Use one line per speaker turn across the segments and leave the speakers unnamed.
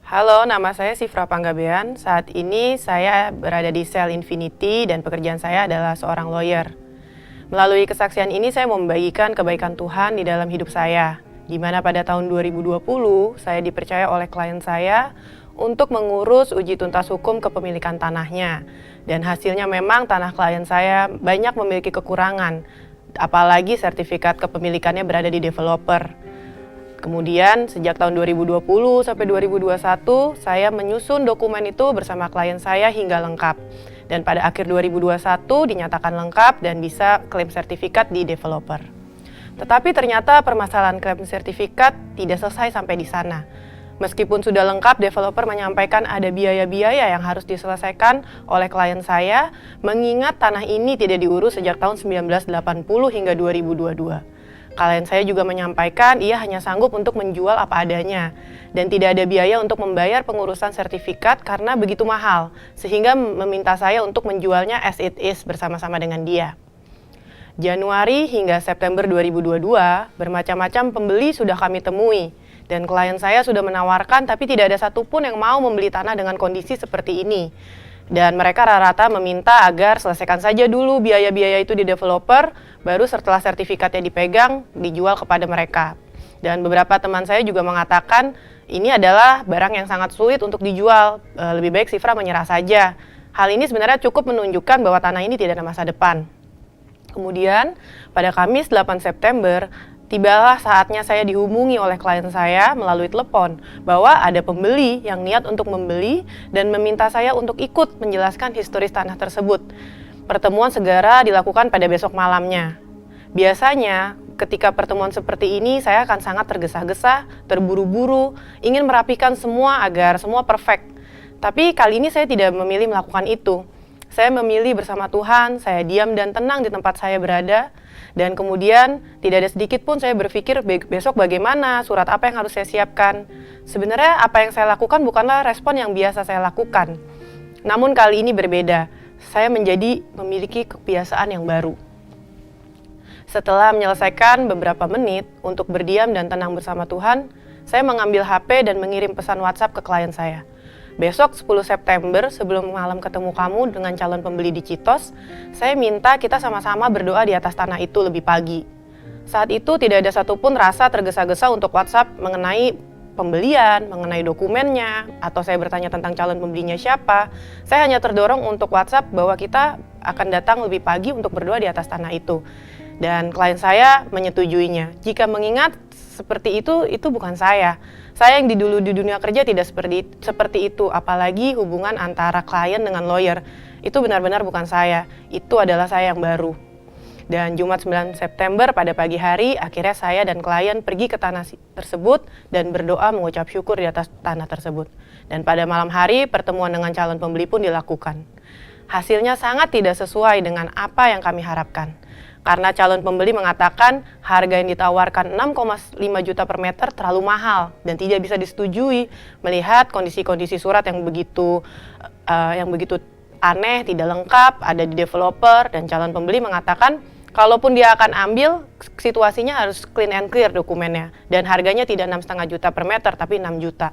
Halo, nama saya Sifra Panggabean. Saat ini saya berada di Sel Infinity dan pekerjaan saya adalah seorang lawyer. Melalui kesaksian ini saya membagikan kebaikan Tuhan di dalam hidup saya, di mana pada tahun 2020 saya dipercaya oleh klien saya untuk mengurus uji tuntas hukum kepemilikan tanahnya. Dan hasilnya memang tanah klien saya banyak memiliki kekurangan, apalagi sertifikat kepemilikannya berada di developer. Kemudian sejak tahun 2020 sampai 2021 saya menyusun dokumen itu bersama klien saya hingga lengkap. Dan pada akhir 2021 dinyatakan lengkap dan bisa klaim sertifikat di developer. Tetapi ternyata permasalahan klaim sertifikat tidak selesai sampai di sana. Meskipun sudah lengkap, developer menyampaikan ada biaya-biaya yang harus diselesaikan oleh klien saya, mengingat tanah ini tidak diurus sejak tahun 1980 hingga 2022. Klien saya juga menyampaikan ia hanya sanggup untuk menjual apa adanya dan tidak ada biaya untuk membayar pengurusan sertifikat karena begitu mahal, sehingga meminta saya untuk menjualnya as it is bersama-sama dengan dia. Januari hingga September 2022, bermacam-macam pembeli sudah kami temui dan klien saya sudah menawarkan tapi tidak ada satupun yang mau membeli tanah dengan kondisi seperti ini. Dan mereka rata-rata meminta agar selesaikan saja dulu biaya-biaya itu di developer, baru setelah sertifikatnya dipegang, dijual kepada mereka. Dan beberapa teman saya juga mengatakan, ini adalah barang yang sangat sulit untuk dijual, lebih baik Sifra menyerah saja. Hal ini sebenarnya cukup menunjukkan bahwa tanah ini tidak ada masa depan. Kemudian, pada Kamis 8 September, tibalah saatnya saya dihubungi oleh klien saya melalui telepon bahwa ada pembeli yang niat untuk membeli dan meminta saya untuk ikut menjelaskan historis tanah tersebut. Pertemuan segera dilakukan pada besok malamnya. Biasanya ketika pertemuan seperti ini saya akan sangat tergesa-gesa, terburu-buru, ingin merapikan semua agar semua perfect. Tapi kali ini saya tidak memilih melakukan itu. Saya memilih bersama Tuhan, saya diam dan tenang di tempat saya berada. Dan kemudian tidak ada sedikit pun saya berpikir besok bagaimana, surat apa yang harus saya siapkan. Sebenarnya apa yang saya lakukan bukanlah respon yang biasa saya lakukan. Namun kali ini berbeda, saya memiliki kebiasaan yang baru. Setelah menyelesaikan beberapa menit untuk berdiam dan tenang bersama Tuhan, saya mengambil HP dan mengirim pesan WhatsApp ke klien saya. Besok 10 September sebelum malam ketemu kamu dengan calon pembeli di Citos, saya minta kita sama-sama berdoa di atas tanah itu lebih pagi. Saat itu tidak ada satupun rasa tergesa-gesa untuk WhatsApp mengenai pembelian, mengenai dokumennya, atau saya bertanya tentang calon pembelinya siapa. Saya hanya terdorong untuk WhatsApp bahwa kita akan datang lebih pagi untuk berdoa di atas tanah itu. Dan klien saya menyetujuinya. Jika mengingat seperti itu bukan saya. Saya yang di dunia kerja tidak seperti itu, apalagi hubungan antara klien dengan lawyer. Itu benar-benar bukan saya, itu adalah saya yang baru. Dan Jumat 9 September pada pagi hari, akhirnya saya dan klien pergi ke tanah tersebut dan berdoa mengucap syukur di atas tanah tersebut. Dan pada malam hari, pertemuan dengan calon pembeli pun dilakukan. Hasilnya sangat tidak sesuai dengan apa yang kami harapkan. Karena calon pembeli mengatakan harga yang ditawarkan 6,5 juta per meter terlalu mahal dan tidak bisa disetujui melihat kondisi-kondisi surat yang begitu aneh, tidak lengkap, ada di developer, dan calon pembeli mengatakan kalaupun dia akan ambil, situasinya harus clean and clear dokumennya dan harganya tidak 6,5 juta per meter tapi 6 juta.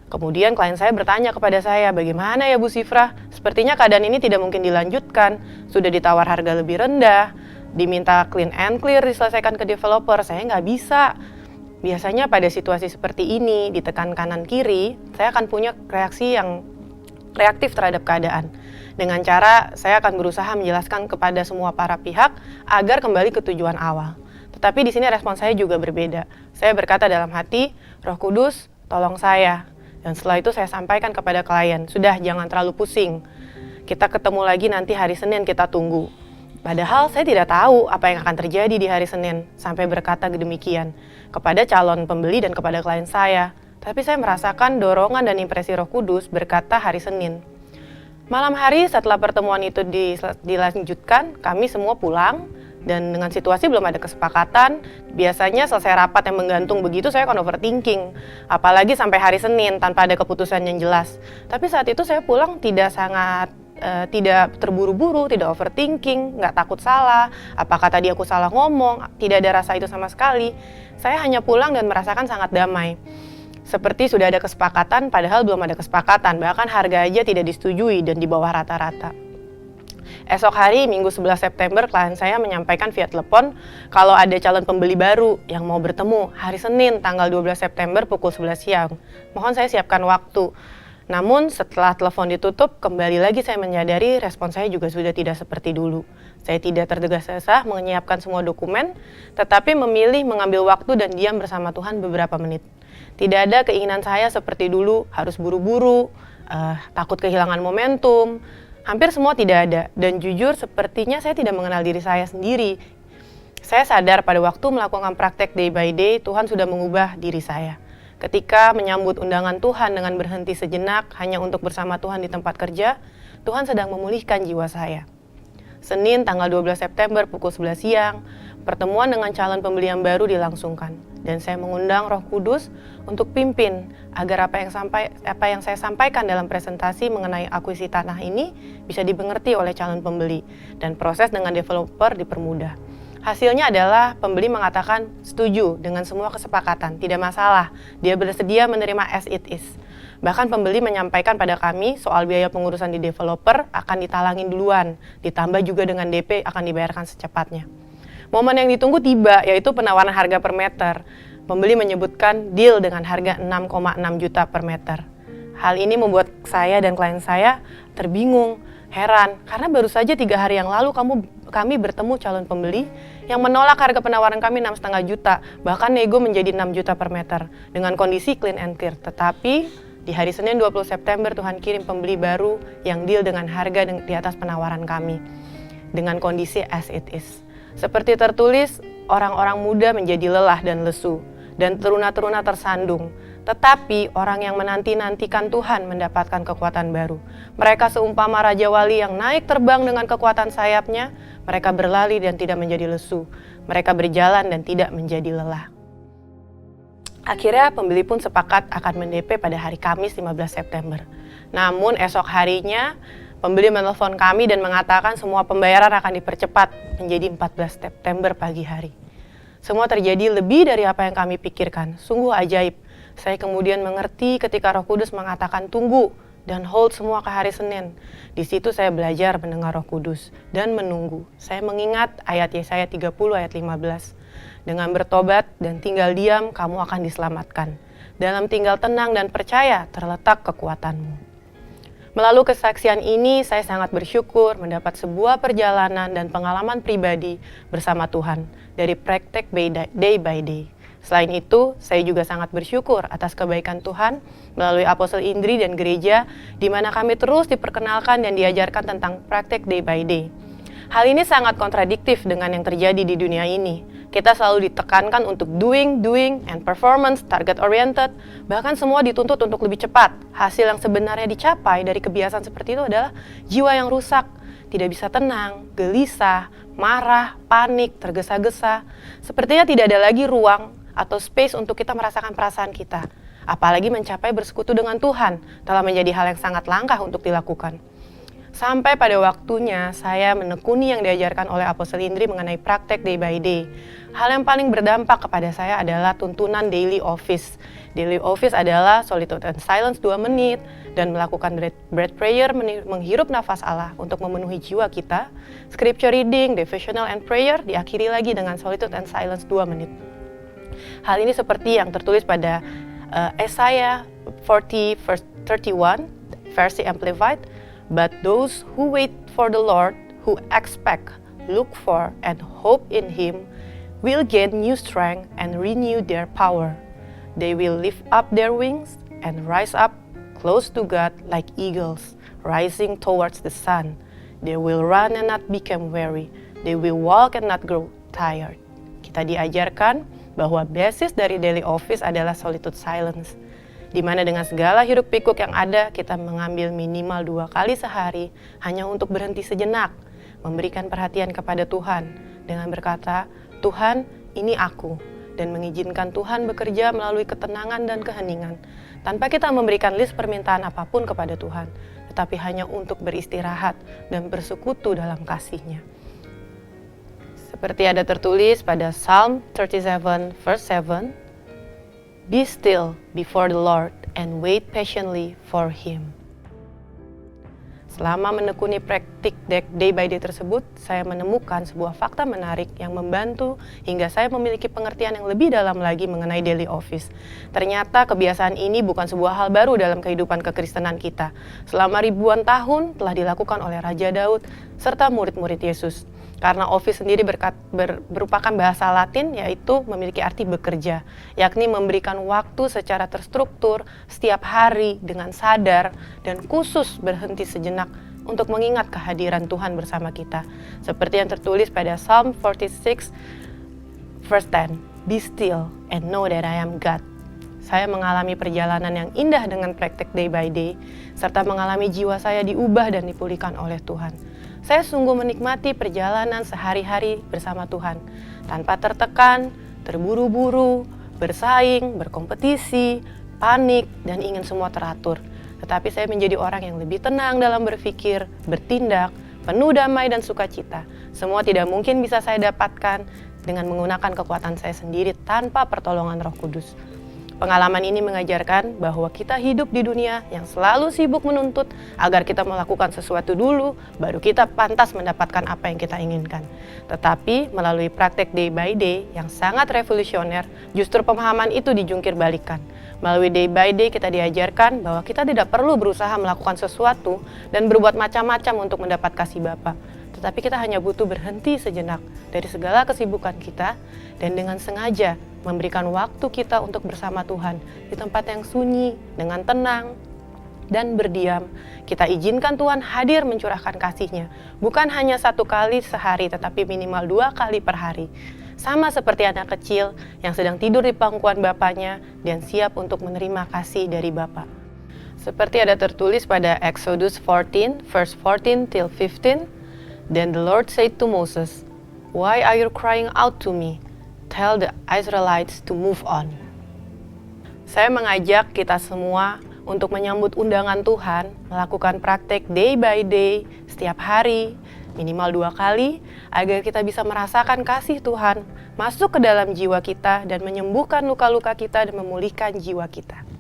Kemudian klien saya bertanya kepada saya, bagaimana ya Bu Sifra? Sepertinya keadaan ini tidak mungkin dilanjutkan, sudah ditawar harga lebih rendah, diminta clean and clear diselesaikan ke developer, saya nggak bisa. Biasanya pada situasi seperti ini, ditekan kanan kiri, saya akan punya reaksi yang reaktif terhadap keadaan. Dengan cara saya akan berusaha menjelaskan kepada semua para pihak agar kembali ke tujuan awal. Tetapi di sini respon saya juga berbeda. Saya berkata dalam hati, Roh Kudus, tolong saya. Dan setelah itu saya sampaikan kepada klien, sudah jangan terlalu pusing. Kita ketemu lagi nanti hari Senin, kita tunggu. Padahal saya tidak tahu apa yang akan terjadi di hari Senin, sampai berkata demikian kepada calon pembeli dan kepada klien saya. Tapi saya merasakan dorongan dan impresi Roh Kudus berkata hari Senin. Malam hari setelah pertemuan itu dilanjutkan, kami semua pulang dan dengan situasi belum ada kesepakatan. Biasanya selesai rapat yang menggantung begitu saya akan overthinking, apalagi sampai hari Senin tanpa ada keputusan yang jelas. Tapi saat itu saya pulang tidak terburu-buru, tidak overthinking, nggak takut salah, apakah tadi aku salah ngomong, tidak ada rasa itu sama sekali. Saya hanya pulang dan merasakan sangat damai. Seperti sudah ada kesepakatan, padahal belum ada kesepakatan, bahkan harga aja tidak disetujui dan di bawah rata-rata. Esok hari, Minggu 11 September, klien saya menyampaikan via telepon kalau ada calon pembeli baru yang mau bertemu hari Senin, tanggal 12 September pukul 11 siang. Mohon saya siapkan waktu. Namun setelah telepon ditutup, kembali lagi saya menyadari respon saya juga sudah tidak seperti dulu. Saya tidak tergesa-gesa menyiapkan semua dokumen, tetapi memilih mengambil waktu dan diam bersama Tuhan beberapa menit. Tidak ada keinginan saya seperti dulu, harus buru-buru, takut kehilangan momentum. Hampir semua tidak ada, dan jujur sepertinya saya tidak mengenal diri saya sendiri. Saya sadar pada waktu melakukan praktek day by day, Tuhan sudah mengubah diri saya. Ketika menyambut undangan Tuhan dengan berhenti sejenak hanya untuk bersama Tuhan di tempat kerja, Tuhan sedang memulihkan jiwa saya. Senin tanggal 12 September pukul 11 siang, pertemuan dengan calon pembeli yang baru dilangsungkan. Dan saya mengundang Roh Kudus untuk pimpin agar apa yang saya sampaikan dalam presentasi mengenai akuisisi tanah ini bisa dimengerti oleh calon pembeli dan proses dengan developer dipermudah. Hasilnya adalah pembeli mengatakan setuju dengan semua kesepakatan, tidak masalah, dia bersedia menerima as it is. Bahkan pembeli menyampaikan pada kami soal biaya pengurusan di developer akan ditalangin duluan, ditambah juga dengan DP akan dibayarkan secepatnya. Momen yang ditunggu tiba, yaitu penawaran harga per meter. Pembeli menyebutkan deal dengan harga 6,6 juta per meter. Hal ini membuat saya dan klien saya terbingung, heran, karena baru saja 3 hari yang lalu kami bertemu calon pembeli yang menolak harga penawaran kami 6,5 juta, bahkan nego menjadi 6 juta per meter dengan kondisi clean and clear. Tetapi di hari Senin 20 September Tuhan kirim pembeli baru yang deal dengan harga di atas penawaran kami dengan kondisi as it is. Seperti tertulis, orang-orang muda menjadi lelah dan lesu dan teruna-teruna tersandung. Tetapi orang yang menanti-nantikan Tuhan mendapatkan kekuatan baru. Mereka seumpama Raja Wali yang naik terbang dengan kekuatan sayapnya. Mereka berlari dan tidak menjadi lesu. Mereka berjalan dan tidak menjadi lelah. Akhirnya pembeli pun sepakat akan men-DP pada hari Kamis 15 September. Namun esok harinya pembeli menelpon kami dan mengatakan semua pembayaran akan dipercepat menjadi 14 September pagi hari. Semua terjadi lebih dari apa yang kami pikirkan. Sungguh ajaib. Saya kemudian mengerti ketika Roh Kudus mengatakan tunggu dan hold semua ke hari Senin. Di situ saya belajar mendengar Roh Kudus dan menunggu. Saya mengingat ayat Yesaya 30 ayat 15. Dengan bertobat dan tinggal diam, kamu akan diselamatkan. Dalam tinggal tenang dan percaya terletak kekuatanmu. Melalui kesaksian ini, saya sangat bersyukur mendapat sebuah perjalanan dan pengalaman pribadi bersama Tuhan dari praktek day by day. Selain itu, saya juga sangat bersyukur atas kebaikan Tuhan melalui Apostel Indri dan gereja, di mana kami terus diperkenalkan dan diajarkan tentang praktek day by day. Hal ini sangat kontradiktif dengan yang terjadi di dunia ini. Kita selalu ditekankan untuk doing, and performance, target-oriented, bahkan semua dituntut untuk lebih cepat. Hasil yang sebenarnya dicapai dari kebiasaan seperti itu adalah jiwa yang rusak, tidak bisa tenang, gelisah, marah, panik, tergesa-gesa. Sepertinya tidak ada lagi ruang atau space untuk kita merasakan perasaan kita. Apalagi mencapai bersekutu dengan Tuhan telah menjadi hal yang sangat langka untuk dilakukan. Sampai pada waktunya saya menekuni yang diajarkan oleh Apostel Indri mengenai praktek day by day. Hal yang paling berdampak kepada saya adalah tuntunan daily office. Daily office adalah solitude and silence 2 menit dan melakukan breath prayer, menghirup nafas Allah untuk memenuhi jiwa kita. Scripture reading, devotional and prayer diakhiri lagi dengan solitude and silence 2 menit. Hal ini seperti yang tertulis pada Yesaya 40 verse 31 versi Amplified. But those who wait for the Lord, who expect, look for, and hope in Him, will gain new strength and renew their power. They will lift up their wings and rise up close to God like eagles, rising towards the sun. They will run and not become weary. They will walk and not grow tired. Kita diajarkan bahwa basis dari daily office adalah solitude silence, di mana dengan segala hiruk pikuk yang ada, kita mengambil minimal 2 kali sehari hanya untuk berhenti sejenak, memberikan perhatian kepada Tuhan dengan berkata, Tuhan, ini aku, dan mengizinkan Tuhan bekerja melalui ketenangan dan keheningan, tanpa kita memberikan list permintaan apapun kepada Tuhan, tetapi hanya untuk beristirahat dan bersekutu dalam kasih-Nya. Seperti ada tertulis pada Psalm 37 verse 7, Be still before the Lord and wait patiently for Him. Selama menekuni praktik day by day tersebut, saya menemukan sebuah fakta menarik yang membantu hingga saya memiliki pengertian yang lebih dalam lagi mengenai daily office. Ternyata kebiasaan ini bukan sebuah hal baru dalam kehidupan kekristenan kita. Selama ribuan tahun telah dilakukan oleh Raja Daud serta murid-murid Yesus. Karena office sendiri merupakan bahasa Latin, yaitu memiliki arti bekerja, yakni memberikan waktu secara terstruktur setiap hari dengan sadar dan khusus berhenti sejenak untuk mengingat kehadiran Tuhan bersama kita. Seperti yang tertulis pada Psalm 46 verse 10, Be still and know that I am God. Saya mengalami perjalanan yang indah dengan praktek day by day, serta mengalami jiwa saya diubah dan dipulihkan oleh Tuhan. Saya sungguh menikmati perjalanan sehari-hari bersama Tuhan, tanpa tertekan, terburu-buru, bersaing, berkompetisi, panik, dan ingin semua teratur. Tetapi saya menjadi orang yang lebih tenang dalam berpikir, bertindak, penuh damai dan sukacita. Semua tidak mungkin bisa saya dapatkan dengan menggunakan kekuatan saya sendiri tanpa pertolongan Roh Kudus. Pengalaman ini mengajarkan bahwa kita hidup di dunia yang selalu sibuk menuntut agar kita melakukan sesuatu dulu, baru kita pantas mendapatkan apa yang kita inginkan. Tetapi melalui praktek day by day yang sangat revolusioner, justru pemahaman itu dijungkir balikan. Melalui day by day kita diajarkan bahwa kita tidak perlu berusaha melakukan sesuatu dan berbuat macam-macam untuk mendapat kasih Bapa. Tetapi kita hanya butuh berhenti sejenak dari segala kesibukan kita dan dengan sengaja memberikan waktu kita untuk bersama Tuhan di tempat yang sunyi, dengan tenang dan berdiam. Kita izinkan Tuhan hadir mencurahkan kasih-Nya, bukan hanya 1 kali sehari, tetapi minimal 2 kali per hari. Sama seperti anak kecil yang sedang tidur di pangkuan bapaknya dan siap untuk menerima kasih dari Bapa. Seperti ada tertulis pada Exodus 14, verse 14 till 15, Then the Lord said to Moses, Why are you crying out to me? Tell the Israelites to move on. Saya mengajak kita semua untuk menyambut undangan Tuhan, melakukan praktek day by day setiap hari, minimal 2 kali, agar kita bisa merasakan kasih Tuhan masuk ke dalam jiwa kita dan menyembuhkan luka-luka kita dan memulihkan jiwa kita.